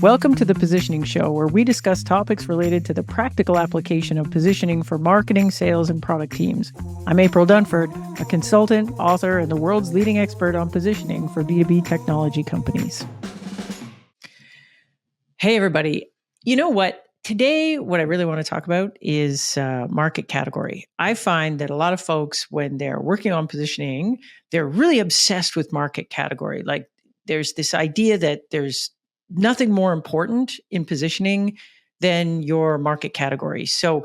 Welcome to the Positioning Show, where we discuss topics related to the practical application of positioning for marketing, sales, and product teams. I'm April Dunford, a consultant, author, and the world's leading expert on positioning for B2B technology companies. Hey, everybody. You know what? Today, what I really want to talk about is market category. I find that a lot of folks, when they're working on positioning, they're really obsessed with market category. Like there's this idea that there's nothing more important in positioning than your market category. So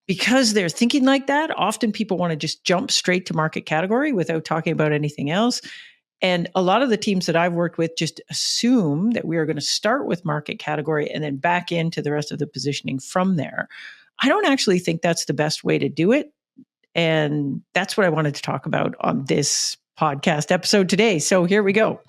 because they're thinking like that, often people want to just jump straight to market category without talking about anything else. And a lot of the teams that I've worked with just assume that we are going to start with market category and then back into the rest of the positioning from there. I don't actually think that's the best way to do it. And that's what I wanted to talk about on this podcast episode today. So here we go.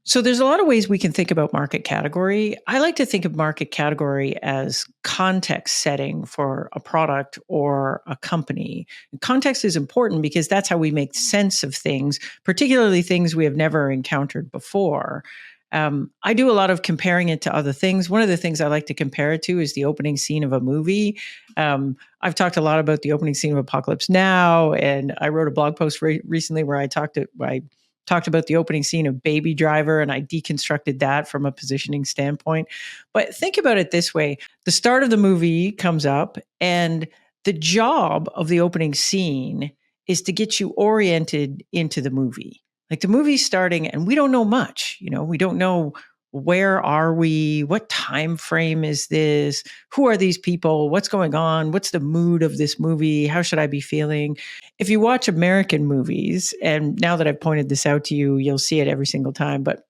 So there's a lot of ways we can think about market category. I like to think of market category as context setting for a product or a company. And context is important because that's how we make sense of things, particularly things we have never encountered before. I do a lot of comparing it to other things. One of the things I like to compare it to is the opening scene of a movie. I've talked a lot about the opening scene of Apocalypse Now, and I wrote a blog post recently where I talked about the opening scene of Baby Driver, and I deconstructed that from a positioning standpoint. But think about it this way. The start of the movie comes up, and the job of the opening scene is to get you oriented into the movie. Like the movie's starting, and we don't know much. We don't know where are we? What time frame is this? Who are these people? What's going on? What's the mood of this movie? How should I be feeling? If you watch American movies, and now that I've pointed this out to you, you'll see it every single time, but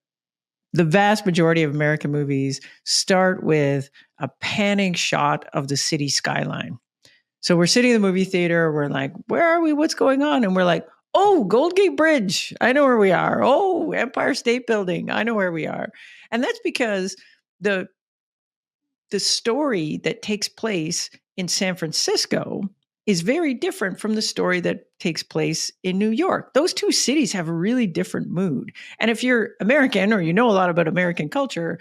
the vast majority of American movies start with a panning shot of the city skyline. So we're sitting in the movie theater, we're like, where are we? What's going on? And we're like, oh, Gold Gate Bridge, I know where we are. Oh, Empire State Building, I know where we are. And that's because the story that takes place in San Francisco is very different from the story that takes place in New York. Those two cities have a really different mood. And if you're American or you know a lot about American culture,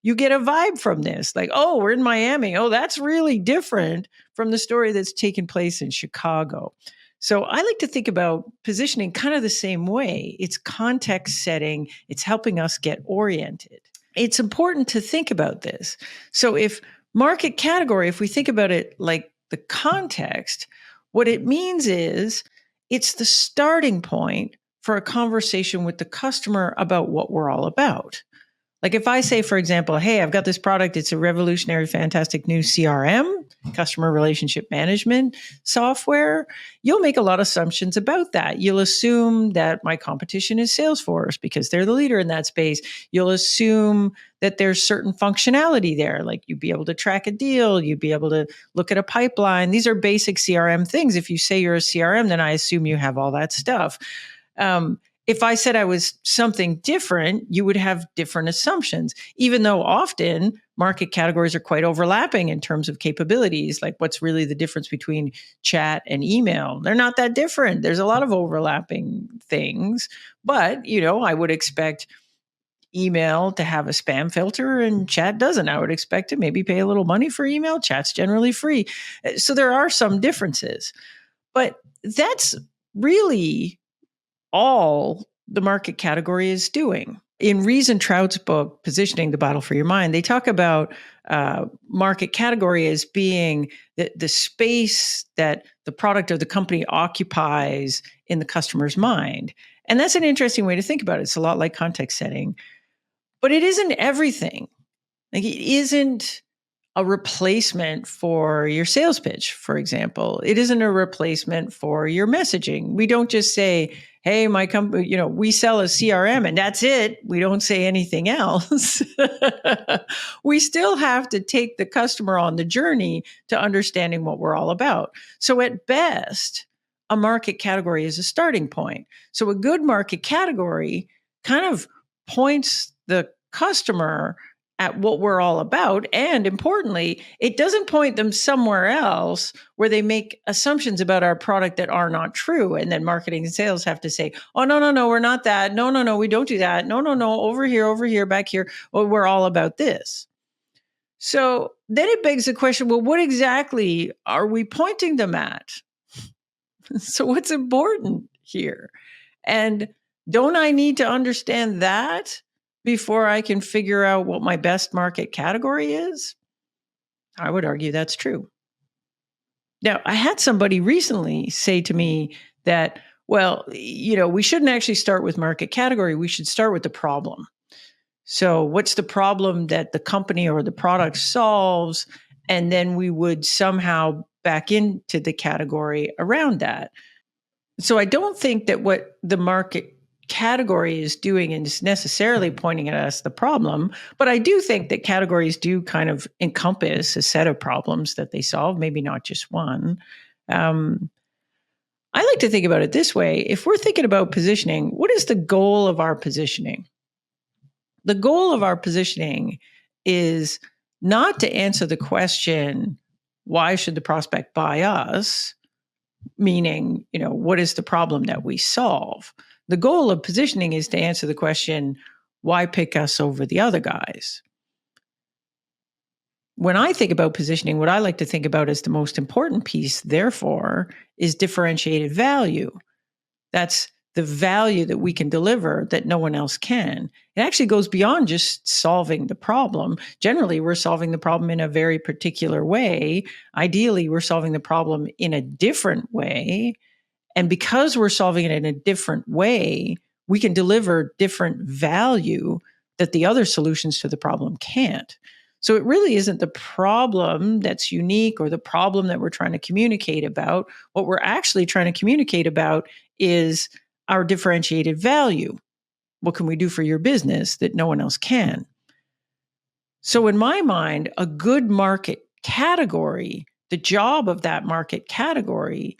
you get a vibe from this. Like, oh, we're in Miami. Oh, that's really different from the story that's taken place in Chicago. So I like to think about positioning kind of the same way. It's context setting. It's helping us get oriented. It's important to think about this. So if market category, if we think about it like the context, what it means is it's the starting point for a conversation with the customer about what we're all about. Like if I say, for example, hey, I've got this product, it's a revolutionary, fantastic new CRM, customer relationship management software, you'll make a lot of assumptions about that. You'll assume that my competition is Salesforce because they're the leader in that space. You'll assume that there's certain functionality there, like you'd be able to track a deal, you'd be able to look at a pipeline. These are basic CRM things. If you say you're a CRM, then I assume you have all that stuff. If I said I was something different, you would have different assumptions, even though often market categories are quite overlapping in terms of capabilities. Like what's really the difference between chat and email? They're not that different. There's a lot of overlapping things, but I would expect email to have a spam filter and chat doesn't. I would expect to maybe pay a little money for email. Chat's generally free. So there are some differences, but that's really all the market category is doing. In Rees and Trout's book, Positioning: The Battle for Your Mind, they talk about market category as being the space that the product or the company occupies in the customer's mind. And that's an interesting way to think about it. It's a lot like context setting, but it isn't everything. Like it isn't a replacement for your sales pitch, for example. It isn't a replacement for your messaging. We don't just say, hey, my company, we sell a CRM and that's it. We don't say anything else. We still have to take the customer on the journey to understanding what we're all about. So at best, a market category is a starting point. So a good market category kind of points the customer at what we're all about. And importantly, it doesn't point them somewhere else where they make assumptions about our product that are not true. And then marketing and sales have to say, oh, no, no, no, we're not that. No, no, no, we don't do that. No, no, no, over here, back here. Well, we're all about this. So then it begs the question, well, what exactly are we pointing them at? So what's important here? And don't I need to understand that before I can figure out what my best market category is? I would argue that's true. Now, I had somebody recently say to me that, well, we shouldn't actually start with market category. We should start with the problem. So, what's the problem that the company or the product solves? And then we would somehow back into the category around that. So, I don't think that what the market category is doing is necessarily pointing at us the problem, but I do think that categories do kind of encompass a set of problems that they solve, maybe not just one. I like to think about it this way. If we're thinking about positioning, what is the goal of our positioning? The goal of our positioning is not to answer the question, why should the prospect buy us? Meaning, what is the problem that we solve? The goal of positioning is to answer the question, why pick us over the other guys? When I think about positioning, what I like to think about as the most important piece, therefore, is differentiated value. That's the value that we can deliver that no one else can. It actually goes beyond just solving the problem. Generally, we're solving the problem in a very particular way. Ideally, we're solving the problem in a different way. And because we're solving it in a different way, we can deliver different value that the other solutions to the problem can't. So it really isn't the problem that's unique or the problem that we're trying to communicate about. What we're actually trying to communicate about is our differentiated value. What can we do for your business that no one else can? So in my mind, a good market category, the job of that market category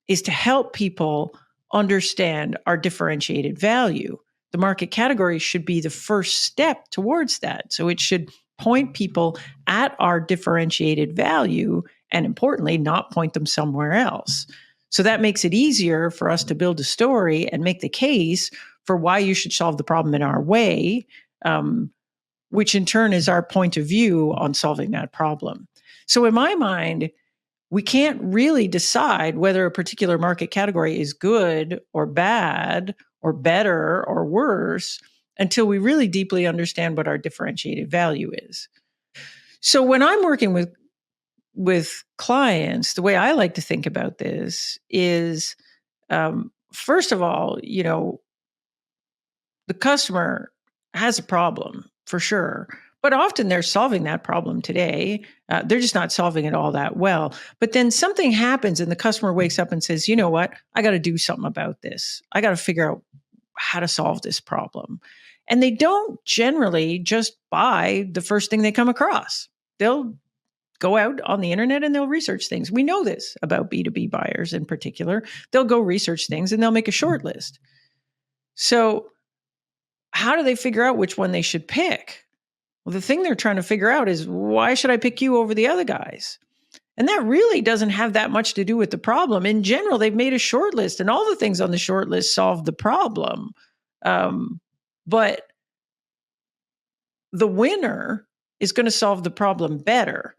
is to help people understand our differentiated value. The market category should be the first step towards that. So it should point people at our differentiated value and, importantly, not point them somewhere else. So that makes it easier for us to build a story and make the case for why you should solve the problem in our way, which in turn is our point of view on solving that problem. So in my mind, we can't really decide whether a particular market category is good or bad or better or worse until we really deeply understand what our differentiated value is. So when I'm working with clients, the way I like to think about this is, first of all, the customer has a problem for sure, but often they're solving that problem today. They're just not solving it all that well. But then something happens and the customer wakes up and says, you know what? I got to do something about this. I got to figure out how to solve this problem. And they don't generally just buy the first thing they come across. They'll go out on the internet and they'll research things. We know this about B2B buyers in particular. They'll go research things and they'll make a short list. So how do they figure out which one they should pick? Well, the thing they're trying to figure out is, why should I pick you over the other guys? And that really doesn't have that much to do with the problem. In general, they've made a short list and all the things on the short list solve the problem. But the winner is going to solve the problem better.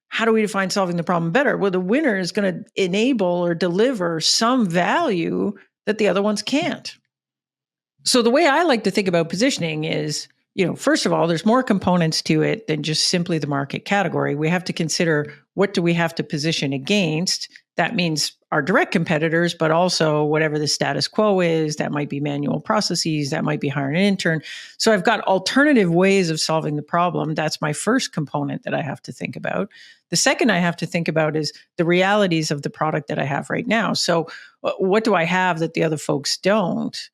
How do we define solving the problem better? Well, the winner is going to enable or deliver some value that the other ones can't. So the way I like to think about positioning is, first of all, there's more components to it than just simply the market category. We have to consider, what do we have to position against? That means our direct competitors, but also whatever the status quo is. That might be manual processes. That might be hiring an intern. So I've got alternative ways of solving the problem. That's my first component that I have to think about. The second I have to think about is the realities of the product that I have right now. So what do I have that the other folks don't?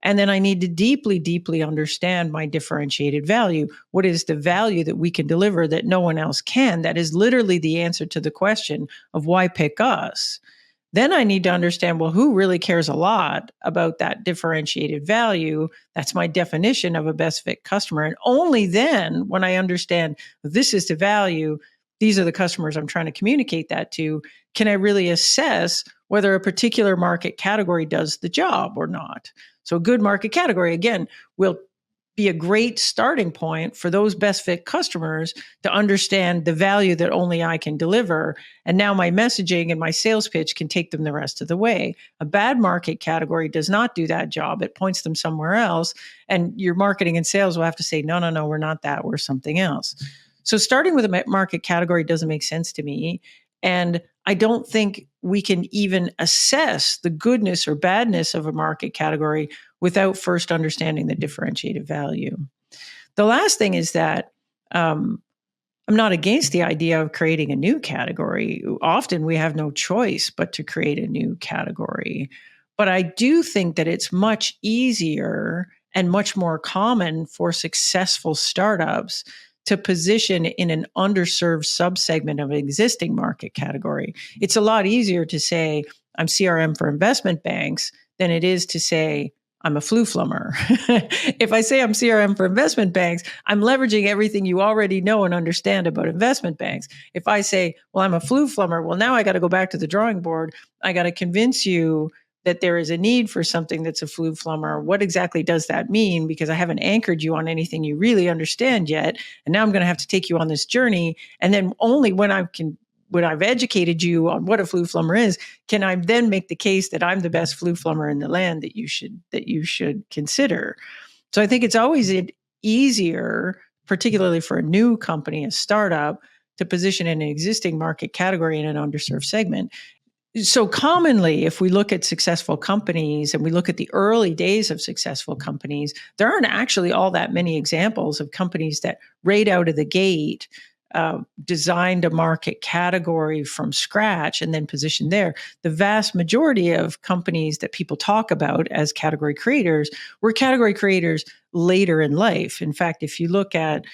And then I need to deeply, deeply understand my differentiated value. What is the value that we can deliver that no one else can? That is literally the answer to the question of why pick us. Then I need to understand, well, who really cares a lot about that differentiated value? That's my definition of a best fit customer. And only then, when I understand this is the value, these are the customers I'm trying to communicate that to, can I really assess whether a particular market category does the job or not. So a good market category, again, will be a great starting point for those best fit customers to understand the value that only I can deliver. And now my messaging and my sales pitch can take them the rest of the way. A bad market category does not do that job. It points them somewhere else. And your marketing and sales will have to say, no, no, no, we're not that. We're something else. So starting with a market category doesn't make sense to me. And I don't think we can even assess the goodness or badness of a market category without first understanding the differentiated value. The last thing is that I'm not against the idea of creating a new category. Often we have no choice but to create a new category. But I do think that it's much easier and much more common for successful startups to position in an underserved subsegment of an existing market category. It's a lot easier to say, I'm CRM for investment banks than it is to say, I'm a flu flummer. If I say I'm CRM for investment banks, I'm leveraging everything you already know and understand about investment banks. If I say, well, I'm a flu flummer, well, now I got to go back to the drawing board. I got to convince you that there is a need for something that's a flu flummer. What exactly does that mean? Because I haven't anchored you on anything you really understand yet. And now I'm going to have to take you on this journey. And then only when I've educated you on what a flu flummer is, can I then make the case that I'm the best flu flummer in the land that you should consider. So I think it's always easier, particularly for a new company, a startup, to position in an existing market category in an underserved segment. So commonly, if we look at successful companies and we look at the early days of successful companies, there aren't actually all that many examples of companies that right out of the gate designed a market category from scratch and then positioned there. The vast majority of companies that people talk about as category creators were category creators later in life. In fact, if you look at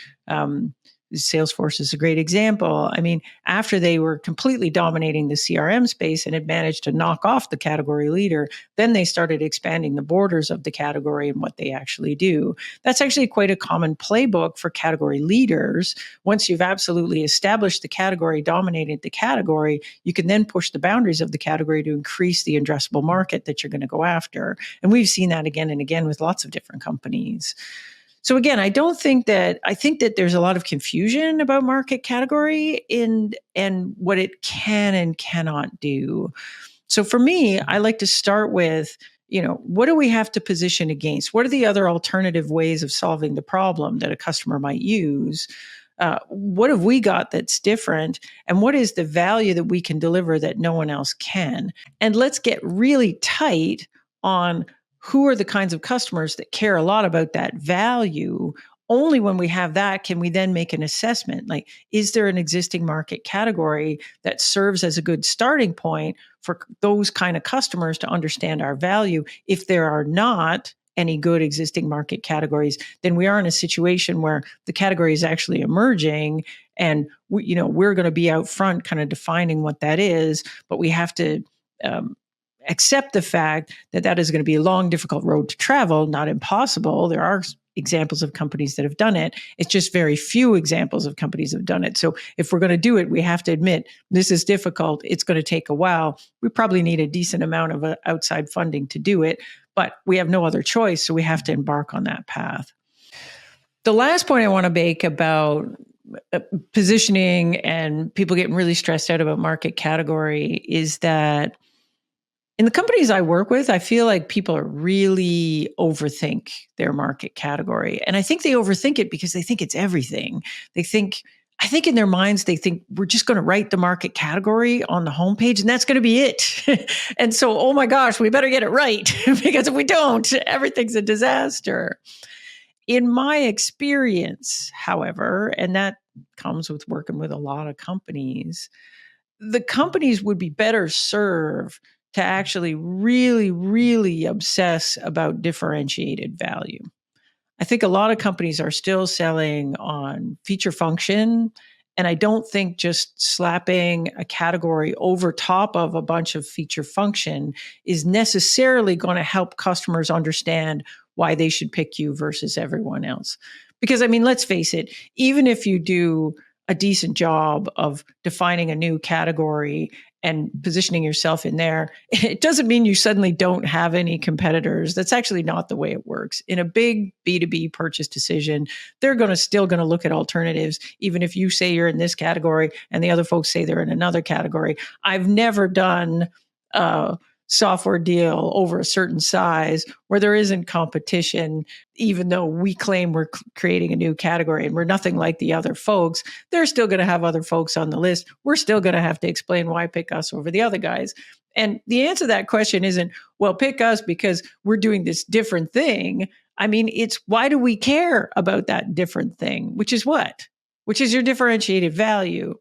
Salesforce is a great example. I mean, after they were completely dominating the CRM space and had managed to knock off the category leader, then they started expanding the borders of the category and what they actually do. That's actually quite a common playbook for category leaders. Once you've absolutely established the category, dominated the category, you can then push the boundaries of the category to increase the addressable market that you're going to go after. And we've seen that again and again with lots of different companies. So again, I think that there's a lot of confusion about market category and what it can and cannot do. So for me, I like to start with, what do we have to position against? What are the other alternative ways of solving the problem that a customer might use? What have we got that's different? And what is the value that we can deliver that no one else can? And let's get really tight on who are the kinds of customers that care a lot about that value. Only when we have that can we then make an assessment. Like, is there an existing market category that serves as a good starting point for those kind of customers to understand our value? If there are not any good existing market categories, then we are in a situation where the category is actually emerging, and we're going to be out front kind of defining what that is, but we have to accept the fact that that is going to be a long, difficult road to travel, not impossible. There are examples of companies that have done it. It's just very few examples of companies that have done it. So if we're going to do it, we have to admit this is difficult. It's going to take a while. We probably need a decent amount of outside funding to do it, but we have no other choice. So we have to embark on that path. The last point I want to make about positioning and people getting really stressed out about market category is that in the companies I work with, I feel like people really overthink their market category. And I think they overthink it because they think it's everything. I think in their minds, they think we're just going to write the market category on the homepage and that's going to be it. And so, oh my gosh, we better get it right because if we don't, everything's a disaster. In my experience, however, and that comes with working with a lot of companies, the companies would be better served to actually really, really obsess about differentiated value. I think a lot of companies are still selling on feature function And I don't think just slapping a category over top of a bunch of feature function is necessarily going to help customers understand why they should pick you versus everyone else. Because, I mean, let's face it, even if you do a decent job of defining a new category and positioning yourself in there, it doesn't mean you suddenly don't have any competitors. That's actually not the way it works. In a big B2B purchase decision, they're still going to look at alternatives, even if you say you're in this category and the other folks say they're in another category. I've never done a software deal over a certain size where there isn't competition, even though we claim we're creating a new category and we're nothing like the other folks. They're still going to have other folks on the list. We're still going to have to explain why pick us over the other guys. And the answer to that question isn't, well, pick us because we're doing this different thing. I mean, it's why do we care about that different thing, which is what? Which is your differentiated value.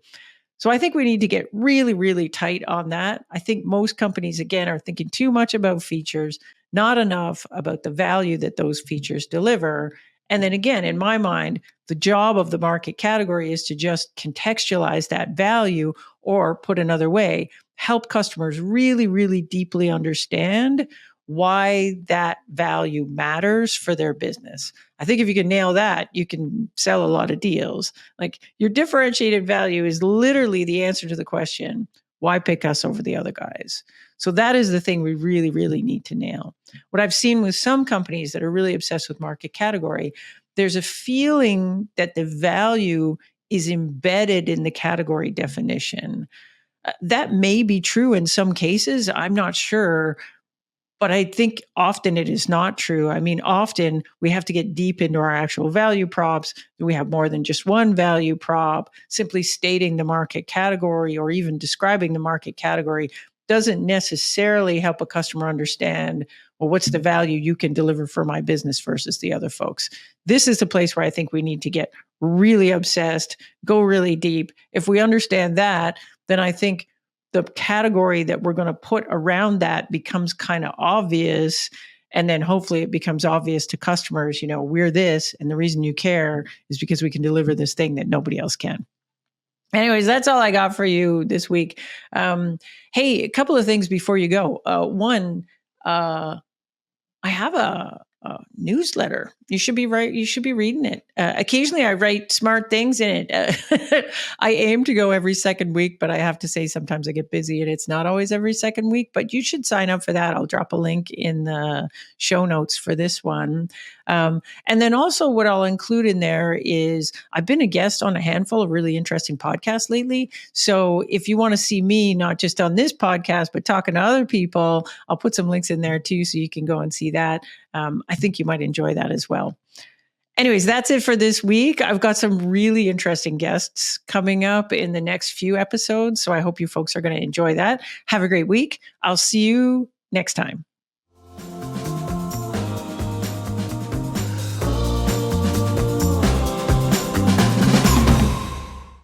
So I think we need to get really, really tight on that. I think most companies, again, are thinking too much about features, not enough about the value that those features deliver. And then again, in my mind, the job of the market category is to just contextualize that value, or put another way, help customers really, really deeply understand why that value matters for their business. I think if you can nail that, you can sell a lot of deals. Like, your differentiated value is literally the answer to the question, why pick us over the other guys? So that is the thing we really, really need to nail. What I've seen with some companies that are really obsessed with market category, there's a feeling that the value is embedded in the category definition. That may be true in some cases. I'm not sure. But I think often it is not true. I mean, often we have to get deep into our actual value props. We have more than just one value prop. Simply stating the market category or even describing the market category doesn't necessarily help a customer understand, well, what's the value you can deliver for my business versus the other folks. This is the place where I think we need to get really obsessed, go really deep. If we understand that, then I think the category that we're going to put around that becomes kind of obvious. And then hopefully it becomes obvious to customers, we're this, and the reason you care is because we can deliver this thing that nobody else can. Anyways, that's all I got for you this week. Hey, a couple of things before you go. One, I have a newsletter. You should be reading it. Occasionally I write smart things in it. I aim to go every second week, but I have to say sometimes I get busy and it's not always every second week, but you should sign up for that. I'll drop a link in the show notes for this one. And then also what I'll include in there is I've been a guest on a handful of really interesting podcasts lately. So if you want to see me, not just on this podcast, but talking to other people, I'll put some links in there too, so you can go and see that. I think you might enjoy that as well. Anyways, that's it for this week. I've got some really interesting guests coming up in the next few episodes. So I hope you folks are going to enjoy that. Have a great week. I'll see you next time.